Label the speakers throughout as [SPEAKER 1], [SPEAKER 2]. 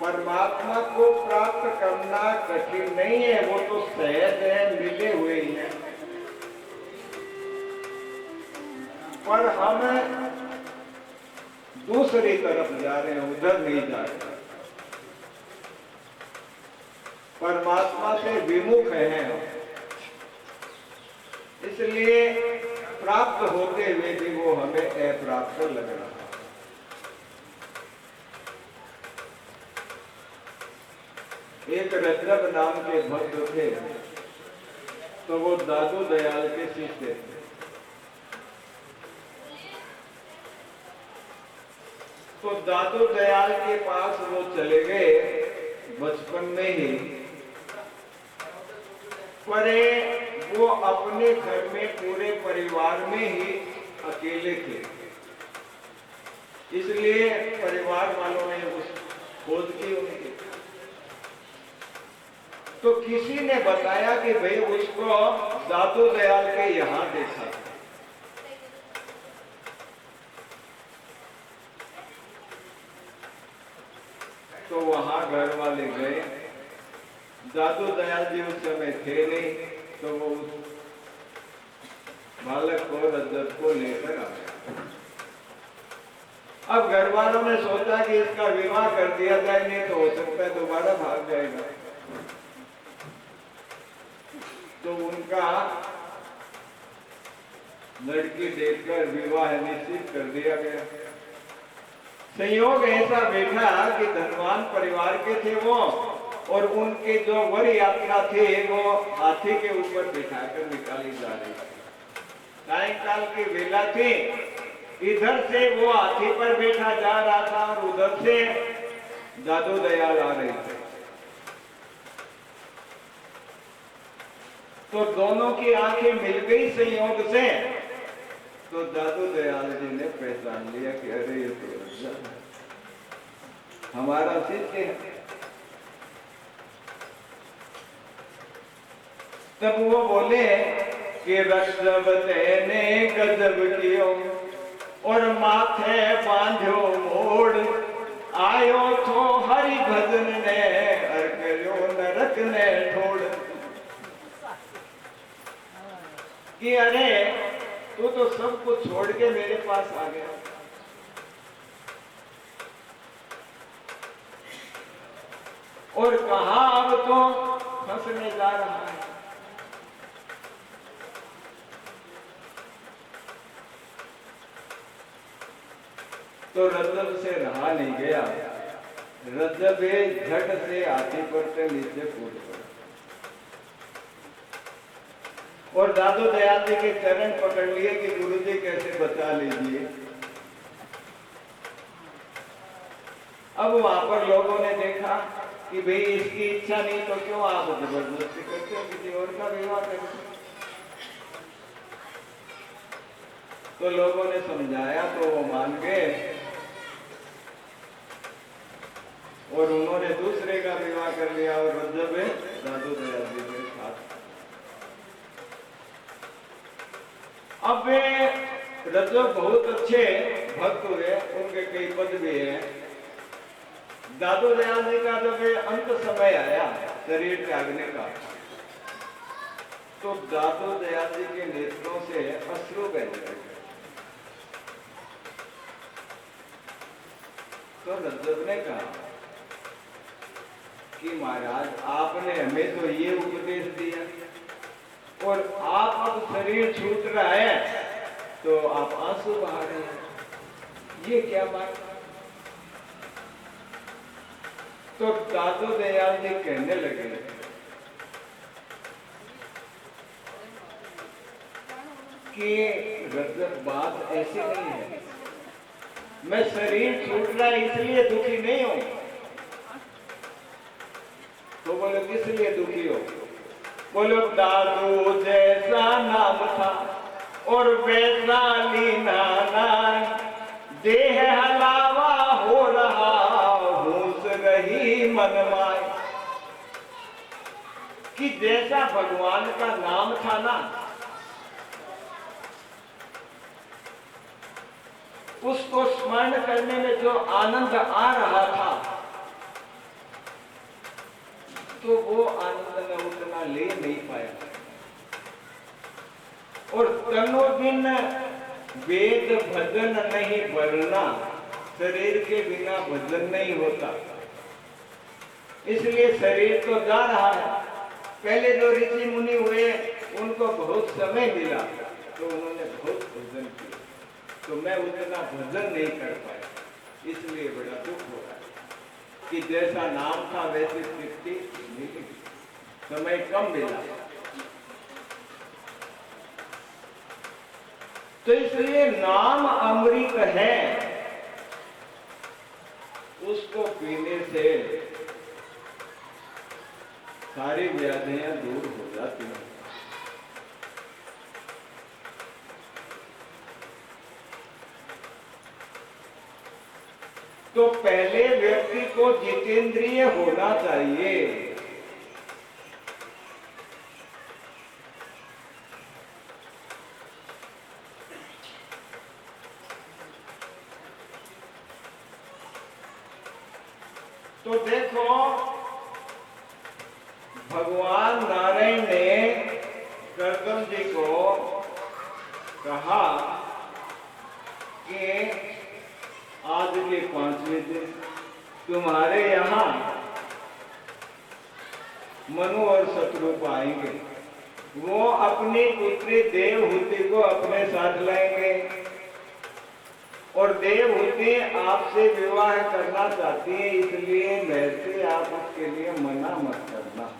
[SPEAKER 1] परमात्मा को प्राप्त करना कठिन नहीं है, वो तो सहज है, मिले हुए ही हैं। पर हम दूसरी तरफ जा रहे हैं, उधर नहीं जा रहे, परमात्मा से विमुख हैं हम। इसलिए प्राप्त होते हुए भी वो हमें अप्राप्त लग रहा है। एक रजब नाम के भक्त थे, तो वो दादू दयाल के शिष्य थे। तो दादू दयाल के पास वो चले गए बचपन में ही, पर वो अपने घर में पूरे परिवार में ही अकेले थे। इसलिए परिवार वालों ने उस खोज की उनकी। तो किसी ने बताया कि भाई उसको दादू दयाल के यहां देखा। तो वहां घर वाले गए, दादू दयाल जी उस समय थे नहीं, तो वो उस बालक को रजब को लेकर आ गया। अब घर वालों ने सोचा कि इसका विवाह कर दिया जाए, नहीं तो हो सकता है दोबारा भाग जाएगा। तो उनका लड़की देखकर विवाह निश्चित कर दिया गया। संयोग ऐसा बैठा कि धनवान परिवार के थे वो, और उनके जो वर यात्रा थे वो हाथी के ऊपर बिठाकर निकाली जा रही थी। सायंकाल की वेला थी, इधर से वो हाथी पर बैठा जा रहा था और उधर से दादू दयाल आ रहे थे। तो दोनों की आंखें मिल गई संयोग से। तो दादू दयाल जी ने पहचान लिया कि अरे ये तो रजब हमारा शिष्य है। तब वो बोले कि रजब तेने गजब कियो और माथे बांधो मोड़, आयो थो हरि भजन ने हर करो नरक ने ठोड़। कि अरे तू तो सब कुछ छोड़ के मेरे पास आ गया, और कहा अब तो फंसने जा रहा है। तो रजब से रहा नहीं गया, रजब झट से हाथी पर से नीचे कूद पड़ा और दादू दयाल जी के चरण पकड़ लिए कि गुरु जी कैसे बचा लीजिए। अब वहां पर लोगों ने देखा कि भाई इसकी इच्छा नहीं तो क्यों आप जबरदस्ती करते हो, किसी और का विवाह करते। तो लोगों ने समझाया तो वो मान गए और उन्होंने दूसरे का विवाह कर लिया और रजब दादू दयाल जी के साथ। अब रजब बहुत अच्छे भक्त हुए, उनके कई पद भी हैं। दादू दयाल जी का जब अंत समय आया शरीर त्यागने का, तो दादू दयाल जी के नेत्रों से अश्रु बह गए। तो रजब ने कहा कि महाराज आपने हमें तो ये उपदेश दिया और आप अब शरीर छूट रहा है तो आप आंसू बहा रहे हैं, ये क्या बात। तो दादू दयाल जी कहने लगे कि रजब बात ऐसी नहीं है, मैं शरीर छूट रहा है इसलिए दुखी नहीं हूं। तो बोले किस लिए दुखी हो? बोलो दादू जैसा नाम था और वैसा लीना नाय, देह हलावा हो रहा होश रही मनमाय। कि जैसा भगवान का नाम था ना, उसको स्मरण करने में जो आनंद आ रहा था तो वो आनंद में उतना ले नहीं पाया। और तनो दिन वेद भजन नहीं बलना, शरीर के बिना भजन नहीं होता। इसलिए शरीर तो जा रहा है। पहले जो ऋषि मुनि हुए उनको बहुत समय मिला तो उन्होंने बहुत भजन किया, तो मैं उतना भजन नहीं कर पाया, इसलिए बड़ा दुख हो रहा है कि जैसा नाम था वैसी तृप्ति नहीं, समय कम मिला। तो इसलिए नाम अमृत है, उसको पीने से सारी व्याधियां दूर हो जाती हैं। तो पहले व्यक्ति को जितेंद्रिय होना चाहिए। तो देखो भगवान नारायण ने कर्दम जी को कहा कि आज के 5वें दिन तुम्हारे यहाँ मनु और शत्रुप आएंगे। वो अपनी पुत्री देवहूति को अपने साथ लाएंगे और देवहूति आपसे विवाह करना चाहती है, इसलिए वैसे आप उसके लिए मना मत करना।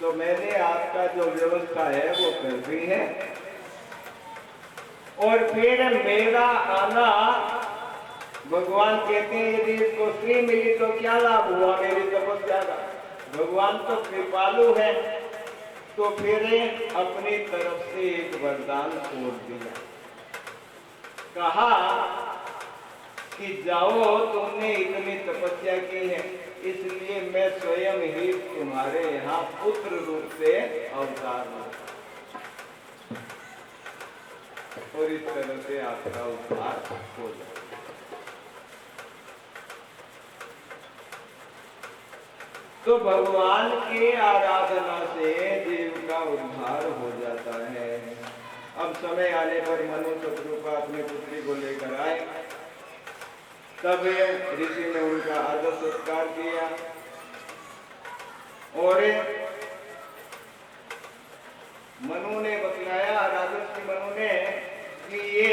[SPEAKER 1] तो मैंने आपका जो व्यवस्था है वो कर दी है। और फिर मेरा आना, भगवान कहते हैं यदि इसको स्त्री मिली तो क्या लाभ हुआ मेरी तपस्या का। भगवान तो कृपालु है, तो फिर अपनी तरफ से एक वरदान छोड़ दिया। कहा कि जाओ, तुमने इतनी तपस्या की है, इसलिए मैं स्वयं ही तुम्हारे यहाँ पुत्र रूप से अवतार हूं, और इस तरह से आपका उद्धार हो जाए। तो भगवान की आराधना से जीव का उद्धार हो जाता है। अब समय आने पर मनु शत्रुपा अपनी पुत्री को लेकर आए, तब ऋषि ने उनका आदर सत्कार किया और मनु ने बतलाया, राजर्षि मनु ने, कि ये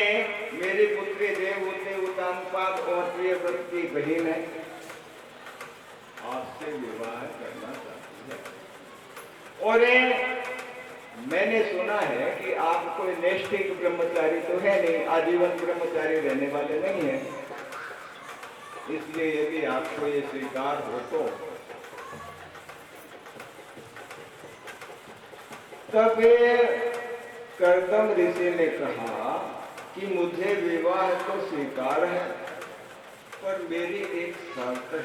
[SPEAKER 1] मेरी पुत्री देवहूति उत्तानपाद और प्रियव्रत की बहन है, आपसे विवाह करना चाहती है। और मैंने सुना है कि आप कोई नैष्ठिक ब्रह्मचारी तो है नहीं, आजीवन ब्रह्मचारी रहने वाले नहीं है, इसलिए यदि आपको ये स्वीकार हो तो। तब कर्दम ऋषि ने कहा कि मुझे विवाह तो स्वीकार है, पर मेरी एक शर्त है।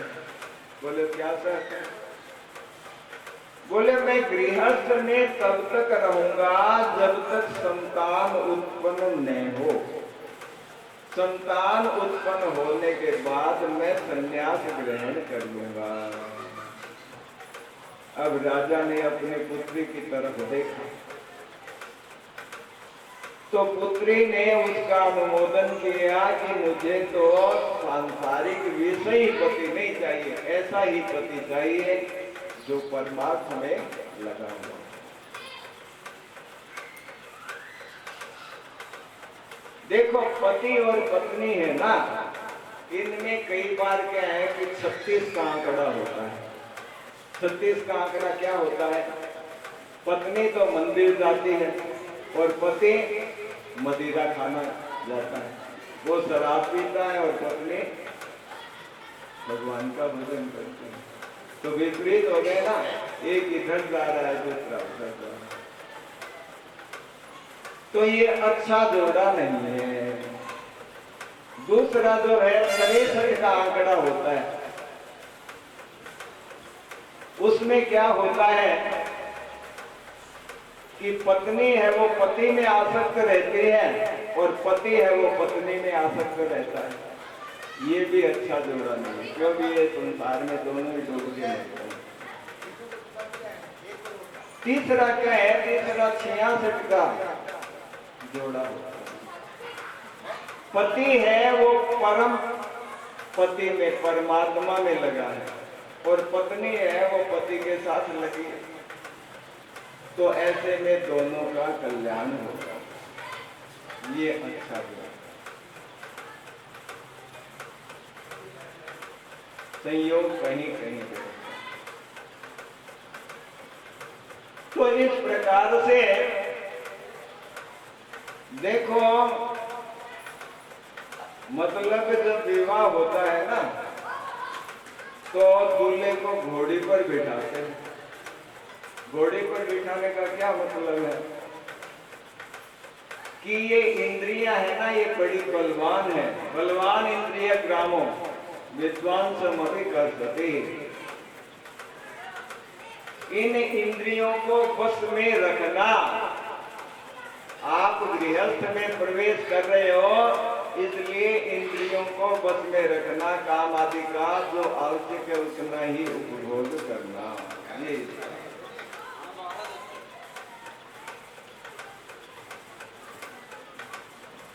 [SPEAKER 1] बोले क्या शर्त है? बोले मैं गृहस्थ में तब तक रहूंगा जब तक संतान उत्पन्न नहीं हो। संतान उत्पन्न होने के बाद मैं संन्यास ग्रहण कर लूंगा। अब राजा ने अपनी पुत्री की तरफ देखा तो पुत्री ने उसका अनुमोदन किया कि मुझे तो सांसारिक विषय पति नहीं चाहिए, ऐसा ही पति चाहिए जो परमार्थ में लगा हुआ। देखो पति और पत्नी है ना, इनमें कई बार क्या है कि 36 का आंकड़ा होता है। 36 का आंकड़ा क्या होता है? पत्नी तो मंदिर जाती है और पति मदिरा खाना जाता है, वो शराब पीता है और पत्नी भगवान का भजन करती है। तो विपरीत हो गए ना, एक इधर जा रहा है दूसरा उधर जा रहा है, तो ये अच्छा जोड़ा नहीं है। दूसरा जो है शरीर का आंकड़ा होता है, उसमें क्या होता है कि पत्नी है वो पति में आसक्त रहती है और पति है वो पत्नी में आसक्त रहता है। ये भी अच्छा जोड़ा नहीं है, क्योंकि ये संसार में दोनों ही डूब के रहते हैं। तीसरा क्या है? तीसरा 66 का जोड़ा होता है। पति है वो परम पति में, परमात्मा में लगा है, और पत्नी है वो पति के साथ लगी है। तो ऐसे में दोनों का कल्याण होगा। ये अच्छा हुआ। संयोग कहीं कहीं पे। तो इस प्रकार से देखो, मतलब जब विवाह होता है ना, तो दूल्हे को घोड़ी पर बिठाते हैं। घोड़ी पर बिठाने का क्या मतलब है? कि ये इंद्रियां है ना, ये बड़ी बलवान है। बलवान इंद्रिय ग्रामो विद्वान समभि कर सके। इन इंद्रियों को बस में रखना। आप गृहस्थ में प्रवेश कर रहे हो, इसलिए इंद्रियों को बस में रखना। काम आदि का जो आवश्यक है उतना ही उपभोग करना। ये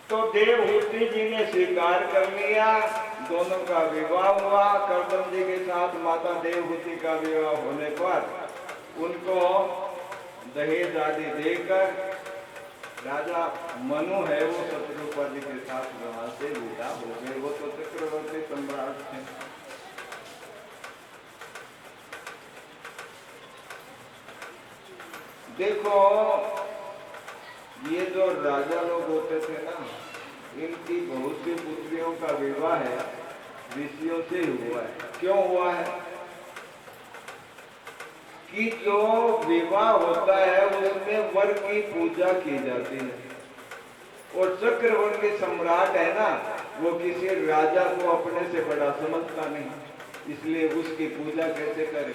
[SPEAKER 1] तो देवहूति जी ने स्वीकार कर लिया। दोनों का विवाह हुआ। कर्दम जी के साथ माता देवहूति का विवाह होने पर उनको दहेज आदि देकर राजा मनु है वो शत्रुपा जी के साथ वहां से विदा हो गए। वो तो चक्रवर्ती सम्राट थे। देखो, ये जो राजा लोग होते थे ना, इनकी बहुत सी पुत्रियों का विवाह है ऋषियों से हुआ है। क्यों हुआ है? कि जो विवाह होता है उसमें वर की पूजा की जाती है, और चक्रवर्ती सम्राट है ना, वो किसी राजा को अपने से बड़ा समझता नहीं, इसलिए उसकी पूजा कैसे करे?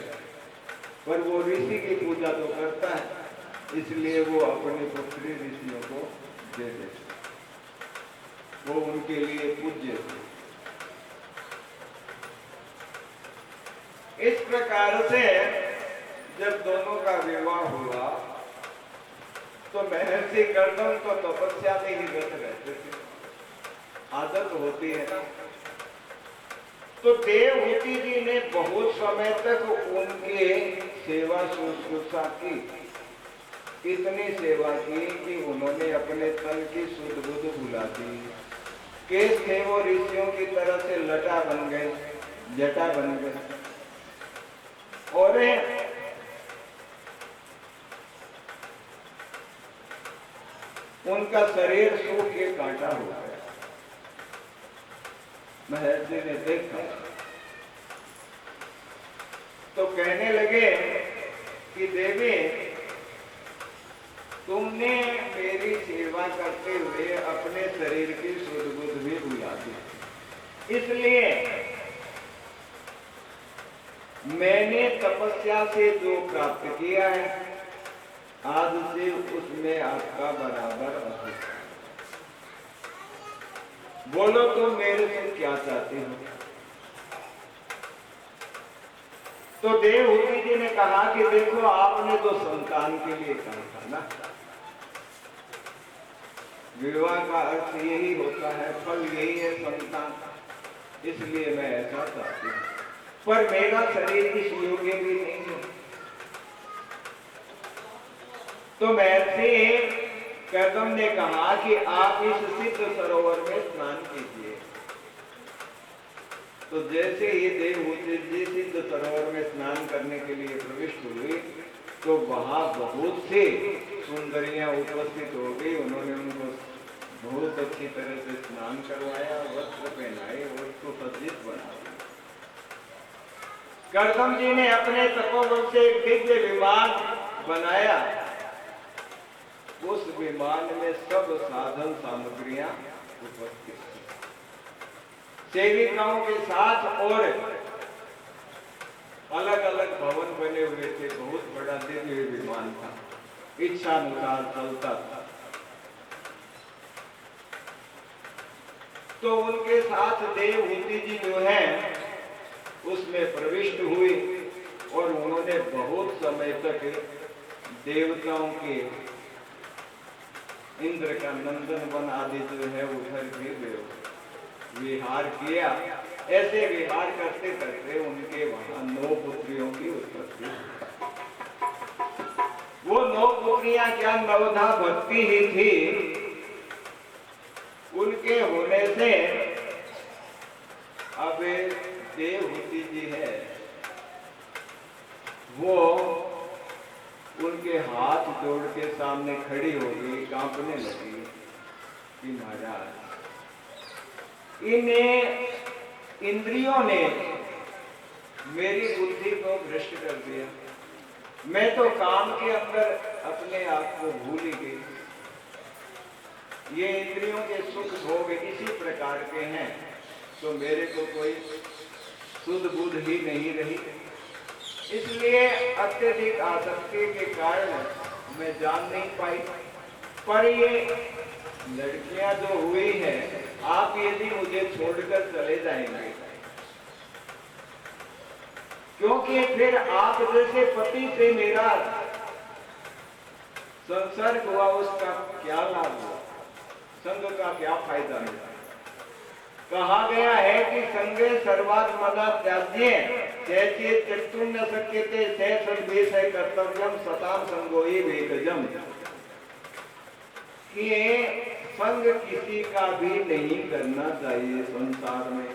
[SPEAKER 1] पर वो ऋषि की पूजा तो करता है, इसलिए वो अपनी पुत्री ऋषियों को दे देते। वो उनके लिए पूज्य थे। इस प्रकार से जब दोनों का विवाह हुआ तो महर्षि कर्दम तो तपस्या में ही रत रहते थे। आदत होती है ना। तो देवहूति जी ने बहुत समय तक उनके सेवा शुश्रूषा की। इतनी सेवा की कि उन्होंने अपने तन की सुध बुध भुला दी। केस थे वो ऋषियों की तरह से लटा बन गए, जटा बन गए, और उनका शरीर सूख के कांटा हो गया। महर्षि ने देखा तो कहने लगे कि देवी, तुमने मेरी सेवा करते हुए अपने शरीर की सुध बुध भी भुला दी। इसलिए मैंने तपस्या से जो प्राप्त किया है आज से उसमें आपका बराबर अधिकार। बोलो तो मेरे से क्या चाहते हो? तो देवहूति जी ने कहा कि देखो, आपने तो संतान के लिए कहा था ना, विवाह का अर्थ यही होता है, फल यही है संतान, इसलिए मैं ऐसा चाहती हूँ। पर मेरा शरीर इस योग्य भी नहीं है। तो महर्षि कर्दम ने कहा कि आप इस सिद्ध सरोवर में स्नान कीजिए। तो जैसे ही देवहूति जी सिद्ध सरोवर में स्नान करने के लिए प्रविष्ट हुई तो वहां बहुत से सुंदरियां उपस्थित हो गई। उन्होंने उनको बहुत अच्छी तरह से स्नान करवाया, वस्त्र पहनाए और उसको सज्जित बनाया। कर्दम जी ने अपने तपोबल से एक दिव्य विमान बनाया। उस विमान में सब साधन सामग्रियां उपस्थित थी, सेविकाओं के साथ, और अलग अलग भवन बने हुए थे। बहुत बड़ा दिव्य विमान था, इच्छा अनुसार चलता था। तो उनके साथ देवहूति जी जो है उसमें प्रविष्ट हुई और उन्होंने बहुत समय तक देवताओं के इंद्र का नंदन वन आदि जो है उधर भी विहार किया। ऐसे विहार करते करते उनके वहां 9 पुत्रियों की उत्पत्ति। वो 9 पुत्रियां क्या नवधा भक्ति ही थी, उनके होने से अब देवहूति जी है वो उनके हाथ जोड़ के सामने खड़ी हो गई, कांपने लगी कि महाराज इन्हें इंद्रियों ने मेरी बुद्धि को भ्रष्ट कर दिया, मैं तो काम के अंदर अपने आप को भूल ही गई। ये इंद्रियों के सुख भोग इसी प्रकार के हैं, तो मेरे को कोई शुद्ध बुद्ध ही नहीं रही। इसलिए अत्यधिक आसक्ति के कारण मैं जान नहीं पाई। पर ये लड़कियां जो हुई हैं, आप यदि मुझे छोड़कर चले जाएंगे, क्योंकि फिर आप जैसे पति से मेरा संसर्ग हुआ, उसका क्या लाभ हुआ, संग का क्या फायदा मिला। कहा गया है कि संगे सर्वात्मना त्याज्य चेत त्यक्तुं न शक्यते से सद्वेषय कर्तव्यम सताम संगोई वेकजम। कि संग किसी का भी नहीं करना चाहिए संसार में,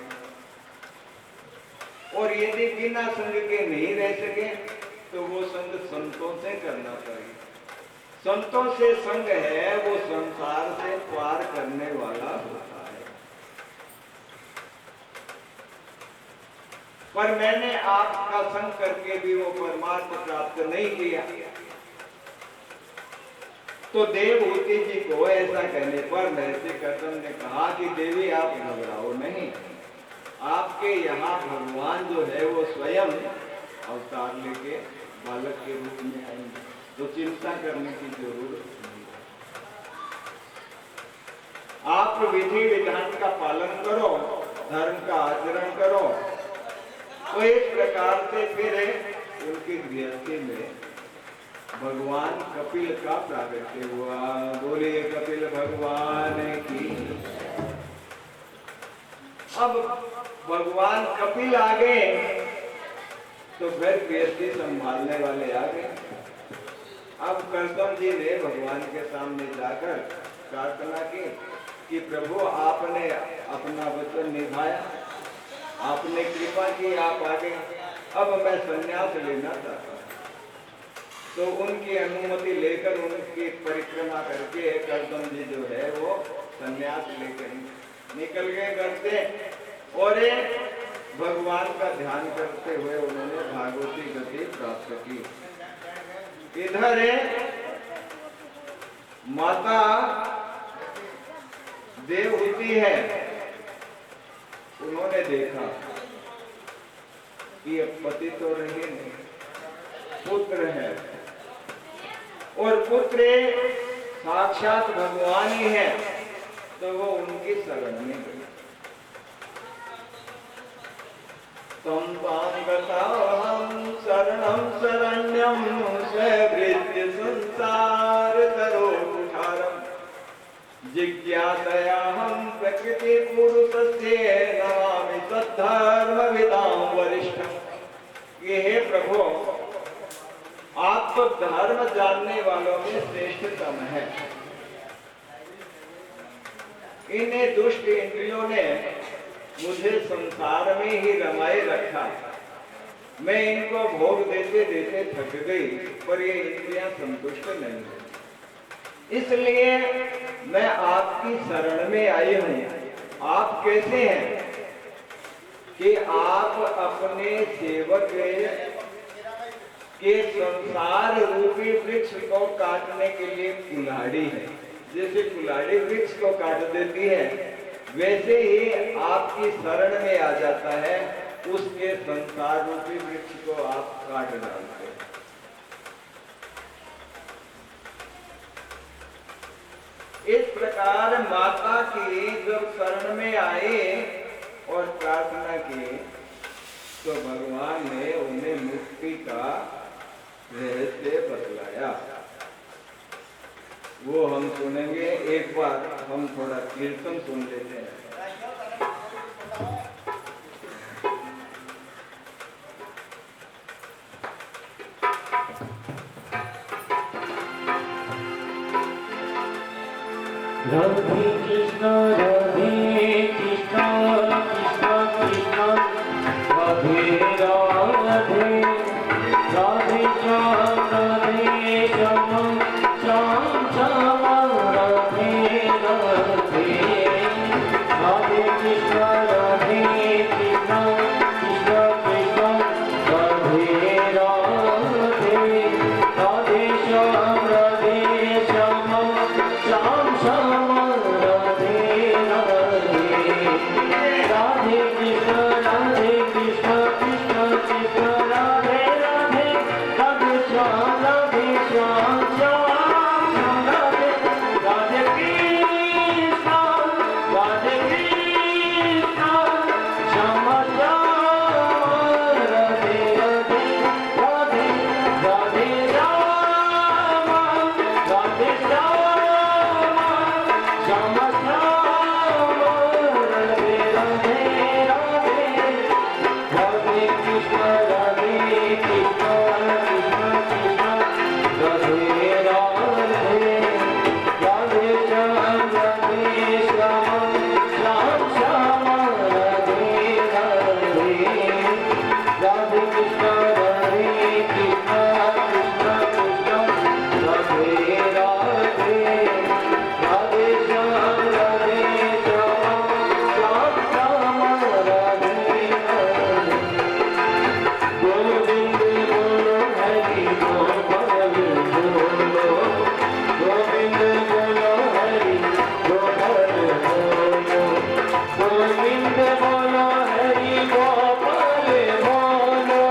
[SPEAKER 1] और यदि बिना संग के नहीं रह सके तो वो संग संतों से करना चाहिए। संतों से संग है वो संसार से पार करने वाला होता है। पर मैंने आपका संग करके भी वो परमार्थ प्राप्त नहीं किया। तो देवहूति जी को ऐसा कहने पर महर्षि कर्दम ने कहा कि देवी आप घबराओ नहीं, आपके यहाँ भगवान जो है वो स्वयं अवतार लेके बालक के रूप में आएंगे, तो चिंता करने की जरूरत नहीं। आप विधि विधान का पालन करो, धर्म का आचरण करो। तो इस प्रकार से फिर उनकी गृहस्थी में भगवान कपिल का प्रागट्य हुआ। बोलिए कपिल भगवान की। अब भगवान कपिल आ गए तो फिर गृहस्थी संभालने वाले आ गए। अब कर्दम जी ने भगवान के सामने जाकर प्रार्थना की कि प्रभु आपने अपना वचन निभाया, आपने कृपा की, आप आ गए, अब मैं संन्यास लेना चाहता हूँ। तो उनकी अनुमति लेकर उनकी परिक्रमा करके कर्दम जी जो है वो संन्यास लेकर निकल गए घर से, और भगवान का ध्यान करते हुए उन्होंने भागवती गति प्राप्त की। इधर माता देवहूति है, उन्होंने देखा कि अब पति तो रहे नहीं, पुत्र है, और पुत्र साक्षात भगवान ही है, तो वो उनकी शरण में गई। तम पांगताहं शरणं शरण्यं स्वभृत्य संसार तरो कुठारम् जिज्ञासयाहं प्रकृति पुरुषस्य नमामि तद्धर्मविदां वरिष्ठम्। ये हे प्रभु, आप तो धर्म जानने वालों में श्रेष्ठतम है। इन्हें दुष्ट इंद्रियों ने मुझे संसार में ही रमाए रखा, मैं इनको भोग देते देते थक गई, पर ये इंद्रियां संतुष्ट नहीं है। इसलिए मैं आपकी शरण में आई हूं। आप कैसे हैं कि आप अपने सेवक के संसार रूपी वृक्ष को काटने के लिए कुल्हाड़ी है। जैसे कुल्हाड़ी वृक्ष को काट देती है, वैसे ही आपकी शरण में आ जाता है, उसके संसार रूपी वृक्ष को आप काट डालते हैं। इस प्रकार माता की जब शरण में आए और प्रार्थना की, तो भगवान ने उन्हें मुक्ति का रहस्य बतलाया। वो हम सुनेंगे। एक बार हम थोड़ा कीर्तन सुन लेते हैं।
[SPEAKER 2] राधे कृष्ण राधे कृष्ण कृष्ण कृष्ण राधे राधे राधे श्याम राधे श्याम श्याम श्याम राधे राधे राधे कृष्ण राधे कृष्ण कृष्ण कृष्ण राधे राधे राधे श्याम राधे श्याम श्याम श्याम राधे राधे राधे कृष्ण कृष्ण कृष्ण राधे राधे राधे श्याम श्याम श्याम राधे राधे कृष्ण श्याम श्याम राधे राधे राधे राधे राम राधे श्याम श्याम श्याम राधे राधे राधे राधे कृष्ण कृष्ण कृष्ण राधे राधे राधे श्याम श्याम श्याम राधे राधे राधे कृष्ण कृष्ण कृष्ण कृष्ण राधे राधे राधे श्याम श्याम श्याम राधे राधे गोविंद बोलो हरि गोपाल बोलो गोविंद बोलो हरि गोपाल बोलो गोविंद बोलो हरि गोपाल बोलो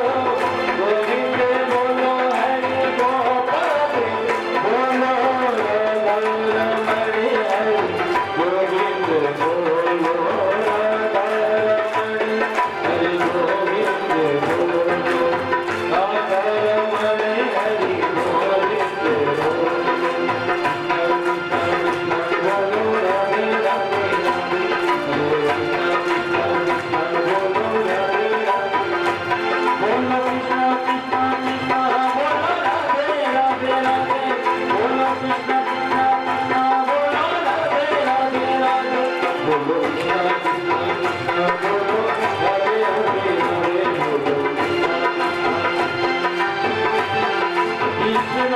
[SPEAKER 2] गोविंद बोलो हरि गोपाल बोलो रमण हरि गोविंद बोलो राधा रमण हरि गोविंद बोलो राधा रमण हरि गोविंद बोलो राधे राधे बोलो राधे राधे बोलो कृष्ण कृष्ण कृष्ण बोलो राधे राधे राधे बोलो कृष्ण कृष्ण कृष्ण बोलो राधे राधे राधे बोलो कृष्ण कृष्ण कृष्ण बोलो राधे राधे राधे बोलो कृष्ण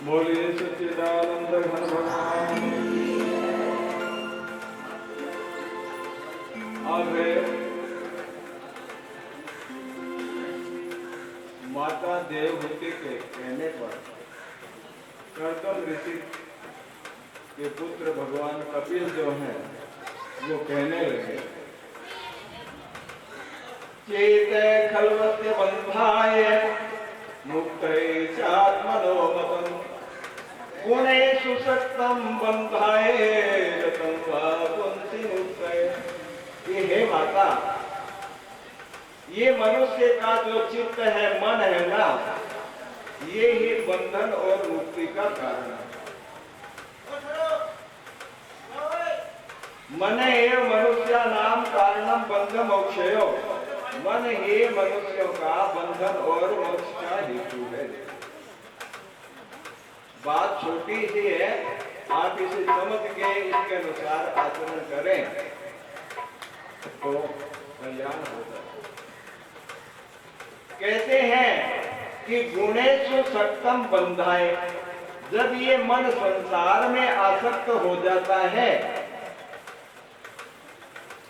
[SPEAKER 1] बोलिए सच्चिदानंद घन भगवान। आगे माता देवहूति के कहने पर कर्दम ऋषि के पुत्र भगवान कपिल जो हैं वो कहने लगे, चेत खलवत्य बंधाय मुक्तये चात्मनोमतम् गुणेषु सक्तं बंधाय रतं वा पुंसि मुक्तये। ये हे माता, ये मनुष्य का जो चित्त है, मन है ना, ये ही बंधन और मुक्ति का कारण है। मन एव मनुष्याणां कारणं बंध मोक्षयो। मन ही मनुष्यों का बंधन और मोक्ष का हेतु है। बात छोटी सी है, आप इसे समझ के इसके अनुसार आचरण करें तो कल्याण होगा। कहते हैं कि गुणेषु सक्तं बंधाय। जब ये मन संसार में आसक्त हो जाता है,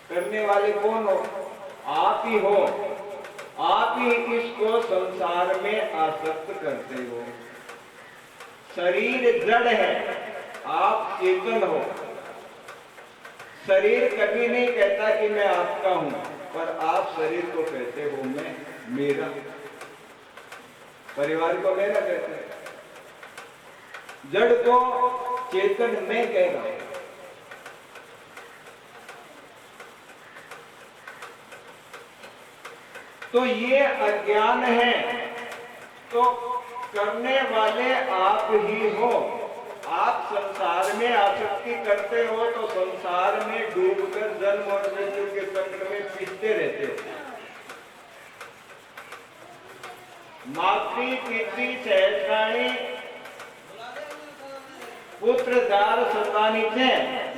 [SPEAKER 1] करने वाले कौन हो? आप ही हो। आप ही इसको संसार में आसक्त करते हो। शरीर जड़ है, आप चेतन हो। शरीर कभी नहीं कहता कि मैं आपका हूं, पर आप शरीर को कहते हो मैं मेरा। परिवार को मेरा कहते हैं, जड़ को चेतन मैं कह रहा हूं। तो ये अज्ञान है, तो करने वाले आप ही हो। आप संसार में आसक्ति करते हो तो संसार में डूबकर जन्म और मृत्यु के चक्र में पीसते रहते हो। मातृ पितृ सहस्राणी पुत्र दार सतानी थे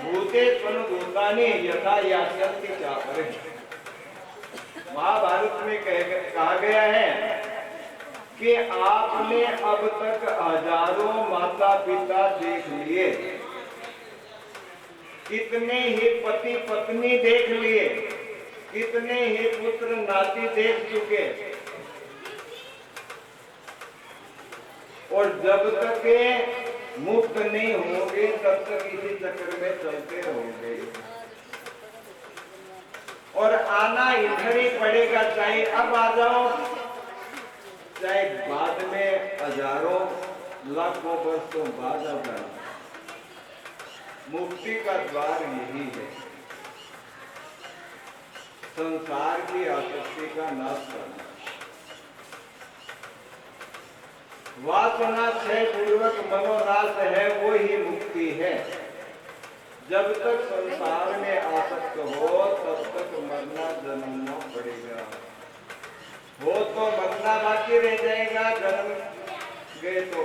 [SPEAKER 1] भूते भूतानी यथा यास्यन्ति चापरे। महाभारत में कहा गया है कि आपने अब तक हजारों माता पिता देख लिए, कितने ही पति पत्नी देख लिए, कितने ही पुत्र नाती देख चुके, और जब तक मुक्त नहीं होंगे तब तक इसी चक्र में चलते रहोगे। और आना इधर ही पड़ेगा, चाहे अब आ जाओ चाहे बाद में हजारों लाखों वर्षों बाद आ जाओ। मुक्ति का द्वार यही है, संसार की आसक्ति का नाश करना। वासना क्षय पूर्वक मनोनाश है, वो ही मुक्ति है। जब तक संसार में आसक्त हो तब तक मरना जन्मना पड़ेगा। हो तो मरना बाकी रह जाएगा, जन्म गए तो